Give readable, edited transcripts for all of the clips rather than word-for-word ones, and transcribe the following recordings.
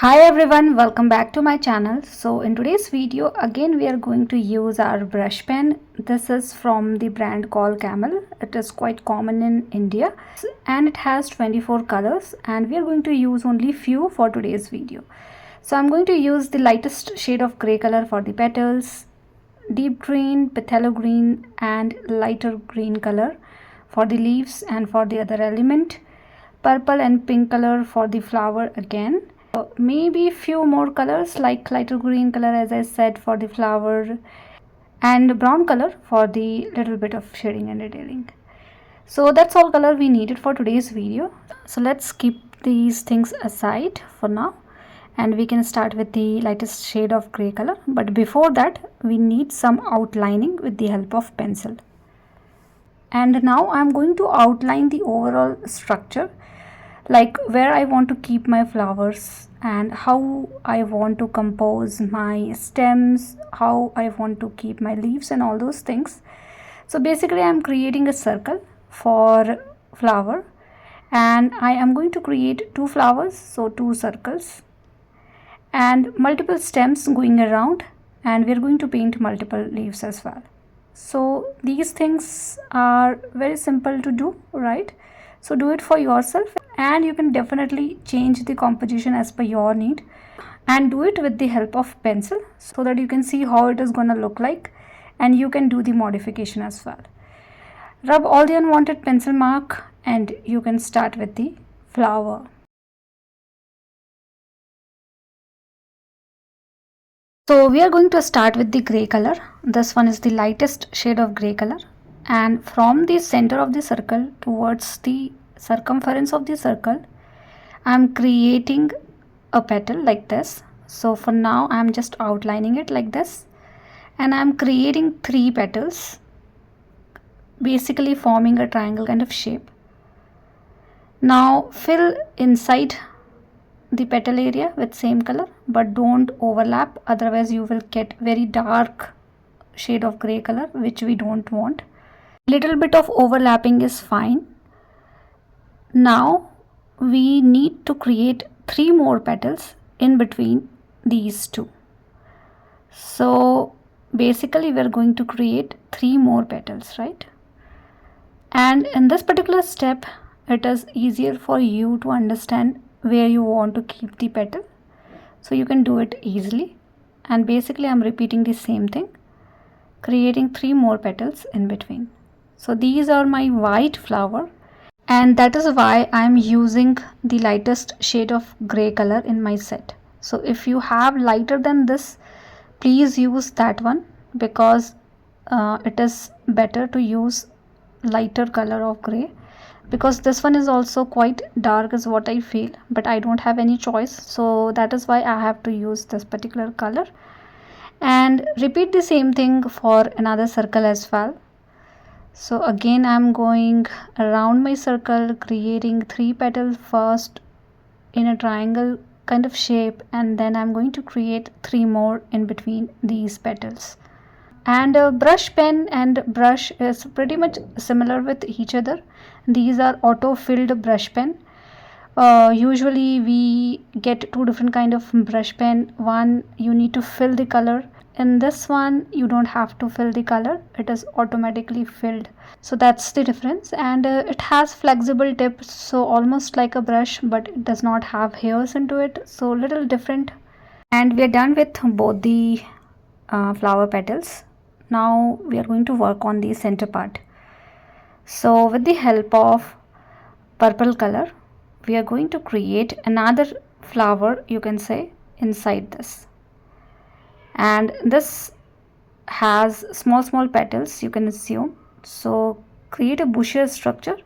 Hi everyone, welcome back to my channel. So in today's video again we are going to use our brush pen. This is from the brand called Camel. It is quite common in India and it has 24 colors and we are going to use only few for today's video. So I'm going to use the lightest shade of grey color for the petals, deep green, phthalo green and lighter green color for the leaves and for the other element, purple and pink color for the flower again. Maybe few more colors like lighter green color as I said for the flower and brown color for the little bit of shading and detailing. So that's all color we needed for today's video. So let's keep these things aside for now and we can start with the lightest shade of gray color. But before that we need some outlining with the help of pencil. And now I'm going to outline the overall structure, like where I want to keep my flowers and how I want to compose my stems, how I want to keep my leaves and all those things. So basically I'm creating a circle for flower and I am going to create two flowers, so two circles and multiple stems going around, and we're going to paint multiple leaves as well. So these things are very simple to do, right? So do it for yourself and you can definitely change the composition as per your need and do it with the help of pencil so that you can see how it is going to look like and you can do the modification as well. Rub all the unwanted pencil mark and you can start with the flower. So we are going to start with the gray color. This one is the lightest shade of gray color, and from the center of the circle towards the circumference of the circle I am creating a petal like this. So for now I am just outlining it like this and I am creating three petals, basically forming a triangle kind of shape. Now fill inside the petal area with same color, but don't overlap, otherwise you will get very dark shade of gray color which we don't want. Little bit of overlapping is fine. Now we need to create three more petals in between these two. So basically we're going to create three more petals, right? And in this particular step it is easier for you to understand where you want to keep the petal, so you can do it easily. And basically I'm repeating the same thing, creating three more petals in between. So these are my white flower and that is why I'm using the lightest shade of gray color in my set. So if you have lighter than this, please use that one, because it is better to use lighter color of gray, because this one is also quite dark is what I feel, but I don't have any choice, so that is why I have to use this particular color. And repeat the same thing for another circle as well. So again I'm going around my circle, creating three petals first in a triangle kind of shape, and then I'm going to create three more in between these petals. And brush pen and brush is pretty much similar with each other. These are auto filled brush pen. Usually we get two different kind of brush pen. One you need to fill the color, in this one you don't have to fill the color, it is automatically filled. So that's the difference. And it has flexible tips, so almost like a brush, but it does not have hairs into it, so little different. And we are done with both the flower petals. Now we are going to work on the center part. So with the help of purple color we are going to create another flower, you can say, inside this. And this has small petals, you can assume. So create a bushes structure.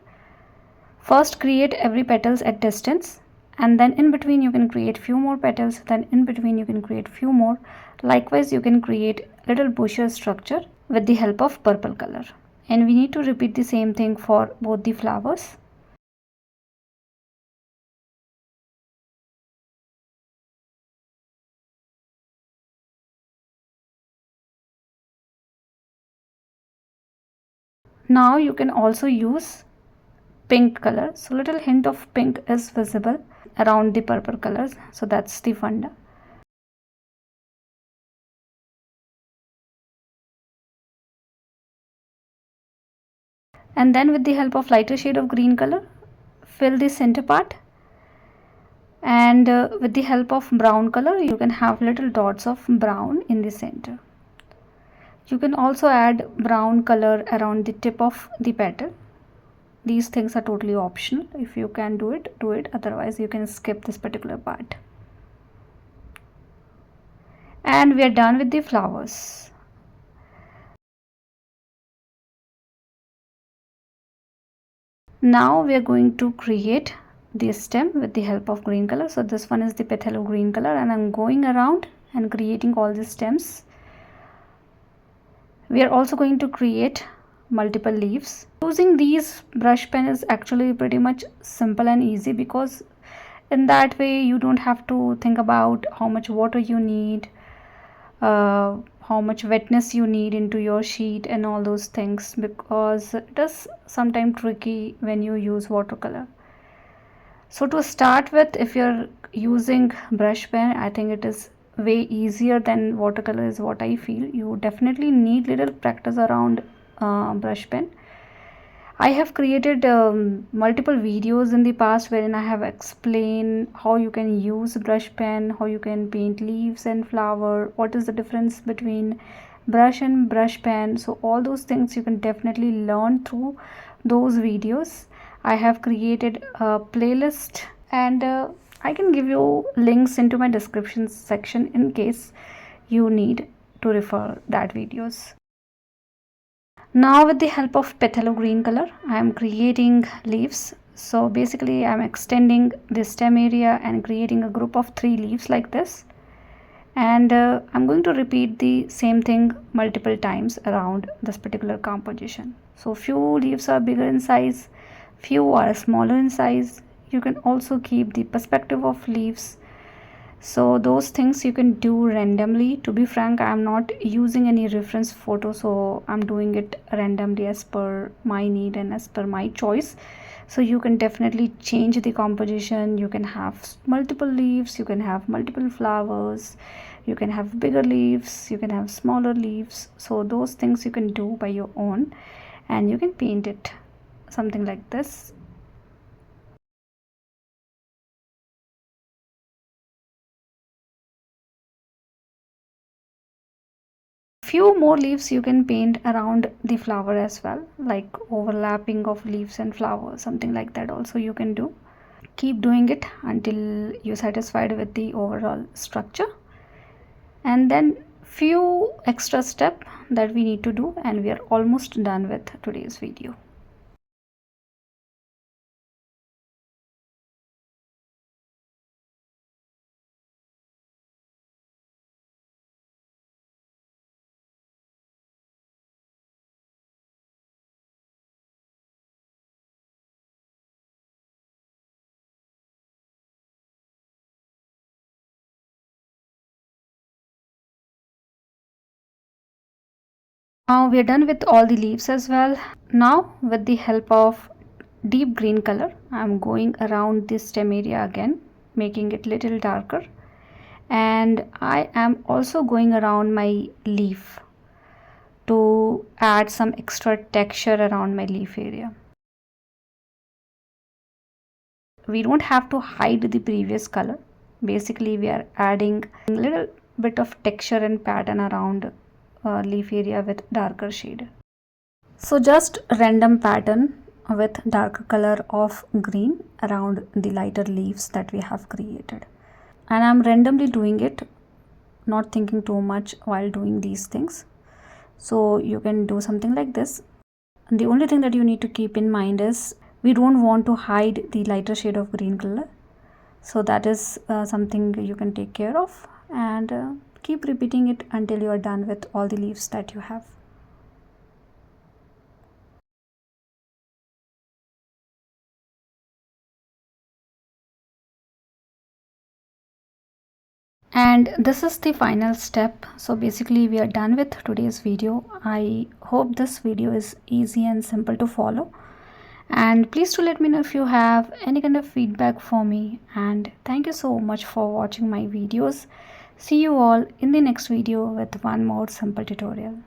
First create every petals at distance, and then in between you can create few more petals, then in between you can create few more. Likewise you can create little bushes structure with the help of purple color, and we need to repeat the same thing for both the flowers. Now you can also use pink color, so little hint of pink is visible around the purple colors, so that's the funda. And then with the help of lighter shade of green color, fill the center part, and with the help of brown color you can have little dots of brown in the center. You can also add brown color around the tip of the petal. These things are totally optional. If you can do it, do it, otherwise you can skip this particular part. And we are done with the flowers. Now we are going to create the stem with the help of green color. So this one is the petal of green color, and I'm going around and creating all the stems. We are also going to create multiple leaves. Using these brush pen is actually pretty much simple and easy, because in that way you don't have to think about how much water you need, how much wetness you need into your sheet and all those things, because it is sometimes tricky when you use watercolor. So to start with, if you're using brush pen, I think it is way easier than watercolor is what I feel. You definitely need little practice around brush pen. I have created multiple videos in the past wherein I have explained how you can use brush pen, how you can paint leaves and flower, what is the difference between brush and brush pen. So all those things you can definitely learn through those videos. I have created a playlist, and I can give you links into my description section in case you need to refer that videos. Now with the help of petal green color, I am creating leaves. So basically I am extending the stem area and creating a group of 3 leaves like this. And I'm going to repeat the same thing multiple times around this particular composition. So few leaves are bigger in size, few are smaller in size. You can also keep the perspective of leaves. So those things you can do randomly. To be frank, I am not using any reference photo, so I'm doing it randomly as per my need and as per my choice. So you can definitely change the composition. You can have multiple leaves, you can have multiple flowers, you can have bigger leaves, you can have smaller leaves. So those things you can do by your own, and you can paint it something like this. Few more leaves you can paint around the flower as well, like overlapping of leaves and flowers, something like that also you can do. Keep doing it until you're satisfied with the overall structure, and then few extra step that we need to do, and we are almost done with today's video. Now we are done with all the leaves as well. Now with the help of deep green color, I am going around this stem area again, making it little darker, and I am also going around my leaf to add some extra texture around my leaf area. We don't have to hide the previous color. Basically we are adding a little bit of texture and pattern around leaf area with darker shade. So just random pattern with darker color of green around the lighter leaves that we have created, and I'm randomly doing it, not thinking too much while doing these things. So you can do something like this. And the only thing that you need to keep in mind is we don't want to hide the lighter shade of green color. So that is something you can take care of, and keep repeating it until you are done with all the leaves that you have. And this is the final step. So basically we are done with today's video. I hope this video is easy and simple to follow, And please do let me know if you have any kind of feedback for me, and thank you so much for watching my videos. See you all in the next video with one more simple tutorial.